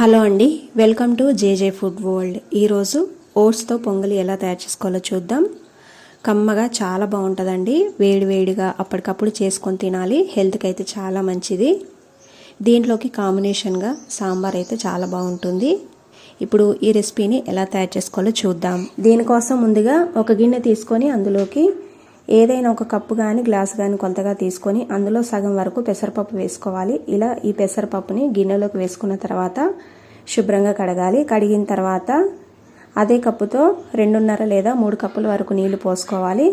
Hello అండి, welcome to JJ food world. ఈరోజు ఓట్స్తో పొంగలి ఎలా తయారు చేసుకోవాలో చూద్దాం. కమ్మగా చాలా బాగుంటుందండి. వేడివేడిగా అప్పటికప్పుడు చేసుకొని తినాలి. హెల్త్కి అయితే చాలా మంచిది. దీంట్లోకి కాంబినేషన్గా సాంబార్ అయితే చాలా బాగుంటుంది. ఇప్పుడు ఈ రెసిపీని ఎలా తయారు చేసుకోవాలో చూద్దాం. దీనికోసం ముందుగా ఒక గిన్నె తీసుకొని అందులోకి ఏదైనా ఒక కప్పు కానీ గ్లాస్ కానీ కొలతగా తీసుకొని అందులో సగం వరకు పెసరపప్పు వేసుకోవాలి. ఇలా ఈ పెసరపప్పుని గిన్నెలోకి వేసుకున్న తర్వాత శుభ్రంగా కడగాలి. కడిగిన తర్వాత అదే కప్పుతో 2.5 లేదా 3 కప్పుల వరకు నీళ్లు పోసుకోవాలి.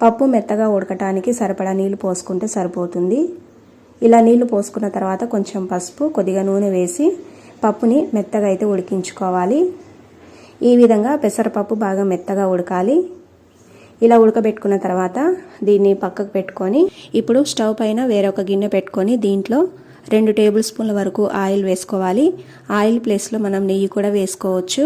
పప్పు మెత్తగా ఉడకటానికి సరిపడా నీళ్లు పోసుకుంటే సరిపోతుంది. ఇలా నీళ్లు పోసుకున్న తర్వాత కొంచెం పసుపు, కొద్దిగా నూనె వేసి పప్పుని మెత్తగా అయితే ఉడికించుకోవాలి. ఈ విధంగా పెసరపప్పు బాగా మెత్తగా ఉడకాలి. ఇలా ఉడకబెట్టుకున్న తర్వాత దీన్ని పక్కకు పెట్టుకొని ఇప్పుడు స్టవ్ పైన వేరొక గిన్నె పెట్టుకొని దీంట్లో 2 టేబుల్ స్పూన్ల వరకు ఆయిల్ వేసుకోవాలి. ఆయిల్ ప్లేస్లో మనం నెయ్యి కూడా వేసుకోవచ్చు.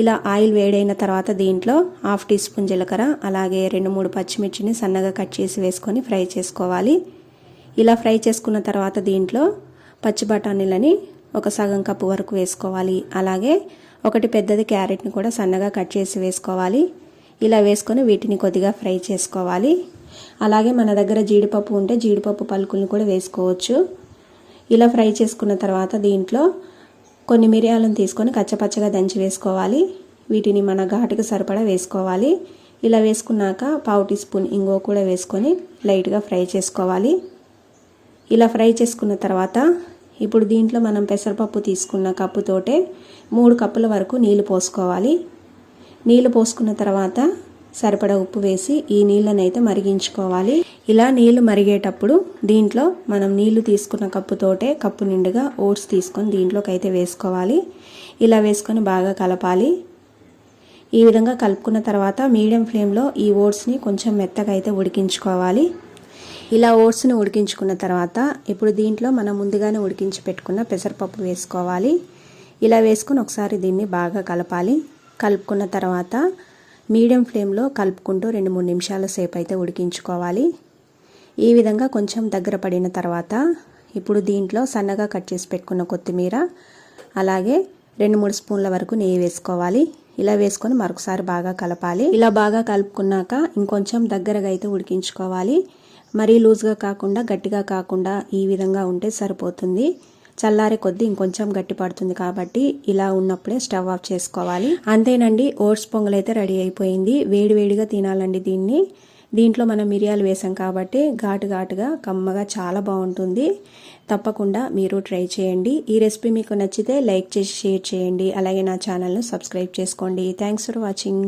ఇలా ఆయిల్ వేడైన తర్వాత దీంట్లో 1/2 టీ స్పూన్ జీలకర్ర, అలాగే 2-3 పచ్చిమిర్చిని సన్నగా కట్ చేసి వేసుకొని ఫ్రై చేసుకోవాలి. ఇలా ఫ్రై చేసుకున్న తర్వాత దీంట్లో పచ్చి బఠానీలని ఒక సగం కప్పు వరకు వేసుకోవాలి. అలాగే ఒకటి పెద్దది క్యారెట్ని కూడా సన్నగా కట్ చేసి వేసుకోవాలి. ఇలా వేసుకొని వీటిని కొద్దిగా ఫ్రై చేసుకోవాలి. అలాగే మన దగ్గర జీడిపప్పు ఉంటే జీడిపప్పు పలుకులను కూడా వేసుకోవచ్చు. ఇలా ఫ్రై చేసుకున్న తర్వాత దీంట్లో కొన్ని మిరియాలను తీసుకొని కచ్చపచ్చగా దంచి వేసుకోవాలి. వీటిని మన ఘాటుకు సరిపడా వేసుకోవాలి. ఇలా వేసుకున్నాక 1/2 టీ స్పూన్ ఇంగువ కూడా వేసుకొని లైట్గా ఫ్రై చేసుకోవాలి. ఇలా ఫ్రై చేసుకున్న తర్వాత ఇప్పుడు దీంట్లో మనం పెసరపప్పు తీసుకున్న కప్పుతోటే 3 కప్పుల వరకు నీళ్లు పోసుకోవాలి. నీళ్లు పోసుకున్న తర్వాత సరిపడా ఉప్పు వేసి ఈ నీళ్ళనైతే మరిగించుకోవాలి. ఇలా నీళ్లు మరిగేటప్పుడు దీంట్లో మనం నీళ్లు తీసుకున్న కప్పుతోటే కప్పు నిండుగా ఓట్స్ తీసుకొని దీంట్లోకి అయితే వేసుకోవాలి. ఇలా వేసుకొని బాగా కలపాలి. ఈ విధంగా కలుపుకున్న తర్వాత మీడియం ఫ్లేమ్లో ఈ ఓట్స్ని కొంచెం మెత్తగా అయితే ఉడికించుకోవాలి. ఇలా ఓట్స్ని ఉడికించుకున్న తర్వాత ఇప్పుడు దీంట్లో మనం ముందుగానే ఉడికించి పెట్టుకున్న పెసరపప్పు వేసుకోవాలి. ఇలా వేసుకొని ఒకసారి దీన్ని బాగా కలపాలి. కలుపుకున్న తర్వాత మీడియం ఫ్లేమ్లో కలుపుకుంటూ 2-3 నిమిషాల సేపు అయితే ఉడికించుకోవాలి. ఈ విధంగా కొంచెం దగ్గర పడిన తర్వాత ఇప్పుడు దీంట్లో సన్నగా కట్ చేసి పెట్టుకున్న కొత్తిమీర, అలాగే 2-3 స్పూన్ల వరకు నెయ్యి వేసుకోవాలి. ఇలా వేసుకొని మరొకసారి బాగా కలపాలి. ఇలా బాగా కలుపుకున్నాక ఇంకొంచెం దగ్గరగా అయితే ఉడికించుకోవాలి. మరీ లూజ్గా కాకుండా గట్టిగా కాకుండా ఈ విధంగా ఉంటే సరిపోతుంది. చల్లారే కొద్దీ ఇంకొంచెం గట్టి పడుతుంది కాబట్టి ఇలా ఉన్నప్పుడే స్టవ్ ఆఫ్ చేసుకోవాలి. అంతేనండి, ఓట్స్ పొంగల్ అయితే రెడీ అయిపోయింది. వేడివేడిగా తినాలండి దీన్ని. దీంట్లో మనం మిరియాలు వేసాం కాబట్టి ఘాటుగా కమ్మగా చాలా బాగుంటుంది. తప్పకుండా మీరు ట్రై చేయండి. ఈ రెసిపీ మీకు నచ్చితే లైక్ చేసి షేర్ చేయండి. అలాగే నా ఛానల్ను సబ్స్క్రైబ్ చేసుకోండి. Thanks for watching.